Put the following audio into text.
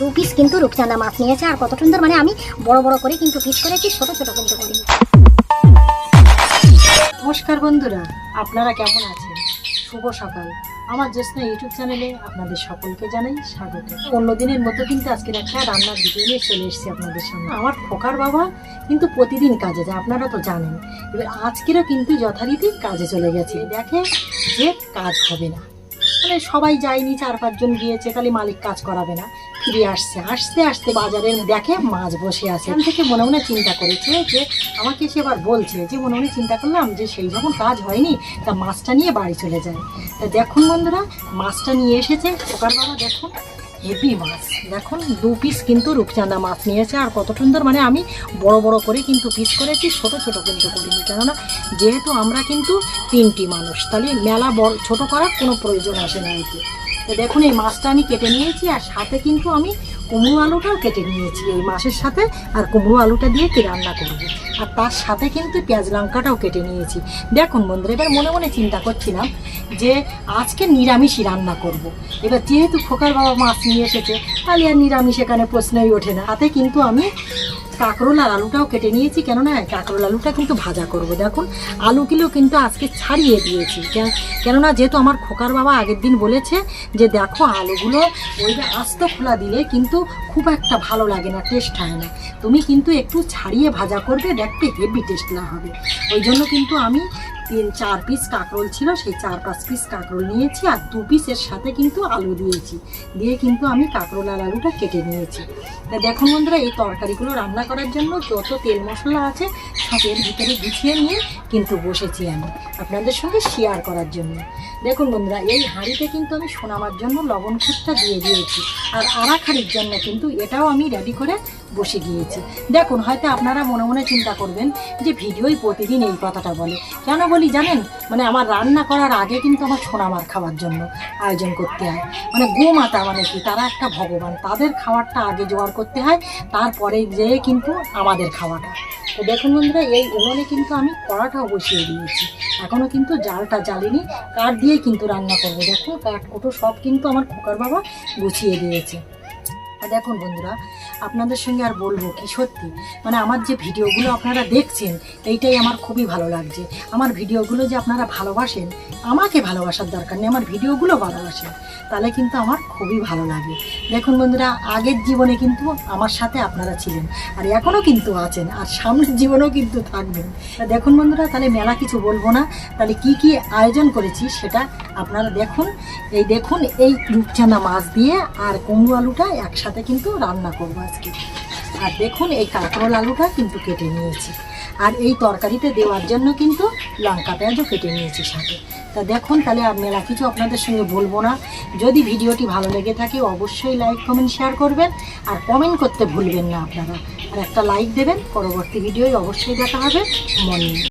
দু পিস কিন্তু রূপচাঁদা মাছ নিয়েছে। আর কত সুন্দর, মানে আমি বড় বড় করে কিন্তু পিস করেছি, ছোট ছোট কিন্তু করিনি। নমস্কার বন্ধুরা, আপনারা কেমন আছেন? শুভ সকাল। আমার জ্যোৎস্না ইউটিউব চ্যানেলে আপনাদের সকলকে জানাই স্বাগত। অন্যদিনের মতো কিন্তু আজকের একটা রান্নার ভিডিও নিয়ে চলে এসেছি আপনাদের সামনে। আমার খোকার বাবা কিন্তু প্রতিদিন কাজে যায়, আপনারা তো জানেন। এবার আজকেরও কিন্তু যথারীতি কাজে চলে গেছে। দেখে যে কাজ হবে না, মানে সবাই যায়নি, 4-5 জন গিয়েছে, তাহলে মালিক কাজ করাবে না। ফিরে আসতে আসতে বাজারে দেখে মাছ বসে আছে। এখান থেকে মনে মনে চিন্তা করেছে যে আমাকে সে এবার বলছে যে মনে মনে চিন্তা করলাম যে সেই যখন কাজ হয়নি তা মাছটা নিয়ে বাড়ি চলে যায়। তা দেখুন বন্ধুরা, মাছটা নিয়ে এসেছে খোকার বাবা। দেখুন হেভি মাছ, দেখুন 2 পিস কিন্তু রূপচাঁদা মাছ নিয়েছে। আর কত সুন্দর, মানে আমি বড় বড় করে কিন্তু পিস করেছি, ছোট ছোট কিন্তু করিনি। কেননা যেহেতু আমরা কিন্তু 3টি মানুষ, তাহলে মেলা বড় ছোট করার কোনো প্রয়োজন আসে না। এতে তো দেখুন এই মাছটা আমি কেটে নিয়েছি, আর সাথে কিন্তু আমি কুমড়ো আলুটাও কেটে নিয়েছি এই মাছের সাথে। আর কুমড়ো আলুটা দিয়ে কি রান্না করবো, আর তার সাথে কিন্তু পেঁয়াজ লঙ্কাটাও কেটে নিয়েছি। দেখুন বন্ধুরা, এবার মনে মনে চিন্তা করছিলাম যে আজকে নিরামিষই রান্না করব। এবার যেহেতু খোকার বাবা মাছ নিয়ে এসেছে, তাহলে আর নিরামিষ এখানে প্রশ্নই ওঠে না। তাতে কিন্তু আমি কাঁকরোল আর আলুটাও কেটে নিয়েছি, কেননা কাঁকরোল আলুটা কিন্তু ভাজা করব। দেখুন আলুগুলো কিন্তু আজকে ছাড়িয়ে দিয়েছি, কেননা যেহেতু আমার খোকার বাবা আগের দিন বলেছে যে দেখো আলুগুলো ওই আস্ত খোলা দিলে কিন্তু খুব একটা ভালো লাগে না, টেস্ট হয় না, তুমি কিন্তু একটু ছাড়িয়ে ভাজা করবে, দেখতে হেভি টেস্ট না হবে। ওই জন্য কিন্তু আমি 3-4 পিস কাঁকরোল ছিল, সেই 4-5 পিস কাঁকরোল নিয়েছি, আর 2 পিসের সাথে কিন্তু আলু দিয়েছি, দিয়ে কিন্তু আমি কাঁকরোল আর আলুটা কেটে নিয়েছি। তা দেখুন বন্ধুরা, এই তরকারিগুলো রান্না করার জন্য যত তেল মশলা আছে সবের ভিতরে গুছিয়ে নিয়ে কিন্তু বসেছি আমি আপনাদের সঙ্গে শেয়ার করার জন্য। দেখুন বন্ধুরা, এই হাঁড়িতে কিন্তু আমি সোনামার জন্য লবণ খুঁটটা দিয়ে দিয়েছি, আর আড়া হাঁড়ির জন্য কিন্তু এটাও আমি রেডি করে বসে গিয়েছি। দেখুন হয়তো আপনারা মনে মনে চিন্তা করবেন যে ভিডিওই প্রতিদিন এই কথাটা বলে। কেন বলি জানেন, মানে আমার রান্না করার আগে কিন্তু আমার সোনামার খাওয়ার জন্য আয়োজন করতে হয়। মানে গোমাতা মানে কি, তারা একটা ভগবান, তাদের খাবারটা আগে জোগাড় করতে হয়, তারপরে যেয়ে কিন্তু আমাদের খাওয়াটা। তো দেখুন বন্ধুরা, এই উনুনে কিন্তু আমি কড়াটাও বসিয়ে দিয়েছি, এখনও কিন্তু জালটা জ্বালিনি, কাঠ দিয়ে কিন্তু রান্না করবো। দেখুন কাঠ কুটো সব কিন্তু আমার খোকার বাবা গুছিয়ে দিয়েছে। আর দেখুন বন্ধুরা, আপনাদের সঙ্গে আর বলবো কি, সত্যি মানে আমার যে ভিডিওগুলো আপনারা দেখছেন এইটাই আমার খুবই ভালো লাগছে। আমার ভিডিওগুলো যে আপনারা ভালোবাসেন, আমাকে ভালোবাসার দরকার নেই, আমার ভিডিওগুলো ভালোবাসেন, তাহলে কিন্তু আমার খুবই ভালো লাগে। দেখুন বন্ধুরা, আগের জীবনে কিন্তু আমার সাথে আপনারা ছিলেন, আর এখনও কিন্তু আছেন, আর সামনের জীবনেও কিন্তু থাকবেন। দেখুন বন্ধুরা, তাহলে মেলা কিছু বলবো না, তাহলে কি কি আয়োজন করেছি সেটা আপনারা দেখুন। এই দেখুন, এই রূপচাঁদা মাছ দিয়ে আর কুমড়ো আলুটা একসাথে কিন্তু রান্না করবো আজকে। আর দেখুন এই কাঁকরোল আলুটা কিন্তু কেটে নিয়েছি, আর এই তরকারিতে দেওয়ার জন্য কিন্তু লঙ্কা পেঁয়াজও কেটে নিয়েছি সাথে। তা দেখুন, তাহলে আর মেলা কিছু আপনাদের সঙ্গে বলবো না। যদি ভিডিওটি ভালো লেগে থাকে অবশ্যই লাইক কমেন্ট শেয়ার করবেন, আর কমেন্ট করতে ভুলবেন না আপনারা, আর একটা লাইক দেবেন। পরবর্তী ভিডিওয় অবশ্যই দেখা হবে মন নিয়ে।